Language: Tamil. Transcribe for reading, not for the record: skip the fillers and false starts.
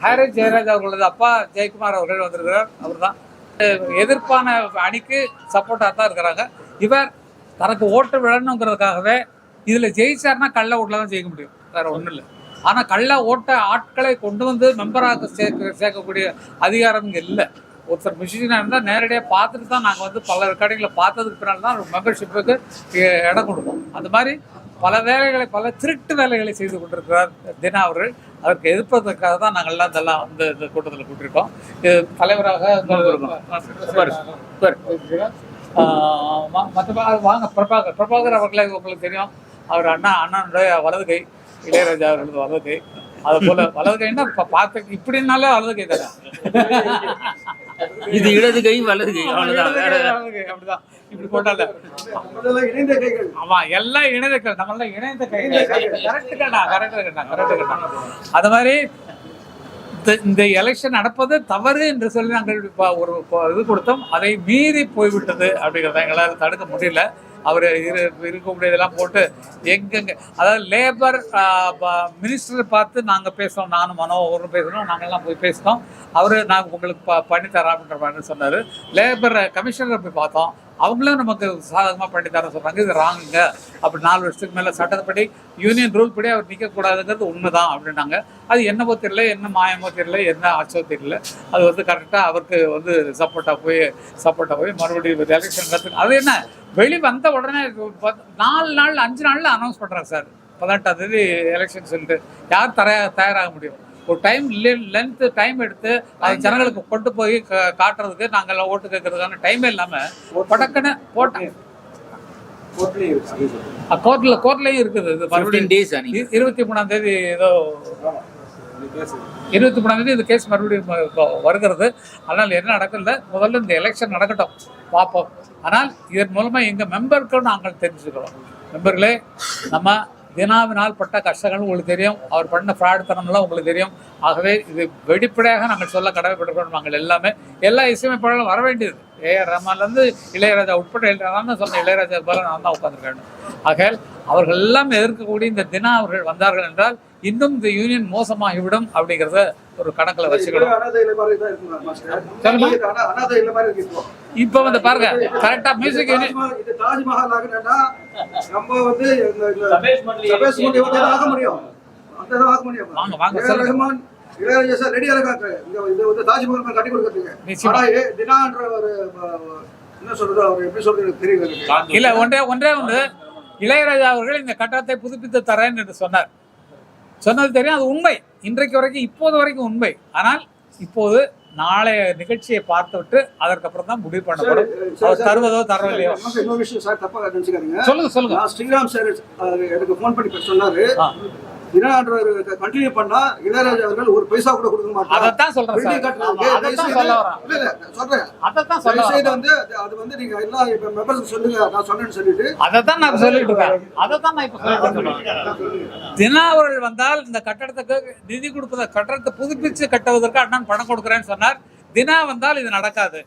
ஹாரிஸ் ஜெயராஜ் அவர்களது அப்பா ஜெயக்குமார் அவர்கள் வந்திருக்கிறார். அவர் தான் எதிர்ப்பான அணிக்கு சப்போர்ட்டாக தான் இருக்கிறாங்க. இவர் தனக்கு ஓட்டு விழணுங்கிறதுக்காகவே இதில் ஜெயிச்சார்னா கள்ள ஓட்டில் தான் ஜெயிக்க முடியும், வேற ஒன்றும் இல்லை. ஆனால் கள்ள ஓட்ட ஆட்களை கொண்டு வந்து மெம்பராக சேர்க்கக்கூடிய அதிகாரம் இங்கே இல்லை. ஒருத்தர் மியூசிஷியனாக இருந்தால் நேரடியாக பார்த்துட்டு தான் நாங்கள் வந்து பல ரெக்கார்டிங்களை பார்த்ததுக்கு பின்னால் தான் மெம்பர்ஷிப்புக்கு இடம் கொடுப்போம். அந்த மாதிரி பல வேலைகளை, பல திருட்டு வேலைகளை செய்து கொண்டிருக்கிறார் தினா அவர்கள். அதற்கு எதிர்ப்பதற்காக தான் நாங்கள்லாம் இதெல்லாம் இந்த கூட்டத்தில் கூட்டியிருக்கோம். இது தலைவராக மற்ற வாங்க பிரபாகர் அவர்களே உங்களுக்கு தெரியும். அவர் அண்ணனுடைய வலது கை, இளையராஜா அவர்களது வலது கை. அது போல வலது கைன்னா இப்ப பார்த்து இப்படின்னாலே வலது கை தானே, இது இடது கை வலது கை அப்படிதான். இப்படி போட்டால ஆமா எல்லாம் இணைந்த கை, நம்ம இணைந்த கை. கரெக்ட் கேட்டா அது மாதிரி இந்த எலெக்ஷன் நடப்பது தவறு என்று சொல்லி நாங்கள் ஒரு இது கொடுத்தோம். அதை மீறி போய்விட்டது அப்படிங்கிறத எங்களால் தடுக்க முடியல. அவர் இருக்கக்கூடியதெல்லாம் போட்டு எங்கெங்க, அதாவது லேபர் மினிஸ்டரை பார்த்து நாங்கள் பேசுகிறோம், நானும் மனோ அவரும் பேசணும், நாங்கள்லாம் போய் பேசினோம். அவர் நாங்கள் உங்களுக்கு பண்ணித்தரோம் அப்படின்ற மாதிரி சொன்னார். லேபர் கமிஷனரை போய் பார்த்தோம், அவங்களும் நமக்கு சாதகமாக பண்ணித்தரேன் சொல்கிறாங்க. இது ராங்குங்க, அப்படி 4 வருஷத்துக்கு மேலே சட்டப்படி யூனியன் ரூல் படி அவர் நிற்கக்கூடாதுங்கிறது உண்மைதான் அப்படின்னாங்க. அது என்னவோ தெரியல, என்ன மாயமோ தெரியல, என்ன ஆச்சோ தெரியல. அது வந்து கரெக்டாக அவருக்கு வந்து சப்போர்ட்டாக போய் மறுபடியும் எலெக்ஷன் கற்றுக்கு. அது என்ன வெளி வந்த உடனே 4 நாள் 5 நாளில் அனௌன்ஸ் பண்ணுறாங்க சார். 18ஆம் தேதி எலெக்ஷன் சொல்லிட்டு யார் தயாராக முடியும்? ஒரு டைம் எடுத்து அது ஜனங்களுக்கு கொண்டு போய் காட்டுறதுக்கு நாங்கள் ஓட்டு கேட்கறதுக்கான டைமே இல்லாமல் படக்குன்னு போட்டாங்க. கோர்ட்லயும் இருக்குது. இது 23ஆம் தேதி ஏதோ 23ஆம் தேதி இந்த கேஸ் மறுபடியும் வருகிறது. ஆனால் என்ன நடக்கல, முதல்ல இந்த எலெக்ஷன் நடக்கட்டும் பார்ப்போம். ஆனால் இதன் மூலமாக எங்கள் மெம்பருக்கு நாங்கள் தெரிஞ்சுக்கிறோம். மெம்பர்களே, நம்ம தினாவினால் பட்ட கஷ்டங்கள் உங்களுக்கு தெரியும், அவர் பண்ண ஃப்ராடுத்தனம்லாம் உங்களுக்கு தெரியும். ஆகவே இது வெளிப்படையாக நாங்கள் சொல்ல கடமைப்பட்டிருக்கிறோம். நாங்கள் எல்லா இசையமைப்பாளர்களும் வர வேண்டியது. ஏஆர் ரஹ்மான்லேருந்து இளையராஜா உட்பட நான் தான் சொன்னேன், இளையராஜா போல நான் தான் உட்காந்துருக்கேன். ஆகையால் அவர்கள் எல்லாம் எதிர்க்கக்கூடிய இந்த தினா அவர்கள் வந்தார்கள் என்றால் இன்னும் இந்த யூனியன் மோசமாகிவிடும் அப்படிங்கிறத ஒரு கணக்கில் வச்சுக்கணும். இப்ப வந்து பாருங்க, கரெக்டா மியூசிக் யூனியன் இல்ல. ஒன்றே வந்து இளையராஜா அவர்கள் இந்த கட்டடத்தை புதுப்பித்து தரேன் என்று சொன்னது தெரியும். அது உண்மை, இன்றைக்கு வரைக்கும் இப்போது வரைக்கும் உண்மை. ஆனால் இப்போது நாளைய நிகழ்ச்சியை பார்த்துவிட்டு அதற்கப்புறம் தான் முடிவு பண்ணப்படும். அவர் தருவதோ தரவில்லையோ. சொல்லுங்க. ஸ்ரீராம் சார் எனக்கு போன் பண்ணி சொன்னாரு, கண்டினியூ பண்ணா இளையராஜா அவர்கள் ஒரு பைசா கூட கொடுக்க மாட்டாங்க. அதான் சொல்றேன். அது வந்து நீங்க எல்லா மெம்பர்ஸ் சொல்லுங்க, நான் சொன்னேன்னு சொல்லிட்டு அதான் நான் சொல்லிட்டு இருக்கேன். தினா அவர்கள் வந்தால் இந்த கட்டடத்துக்கு நிதி கொடுப்பத, கட்டடத்தை புதுப்பிச்சு கட்டுவதற்கு அண்ணன் பணம் கொடுக்குறேன்னு சொன்னார். தினா வந்தால் இது நடக்காது.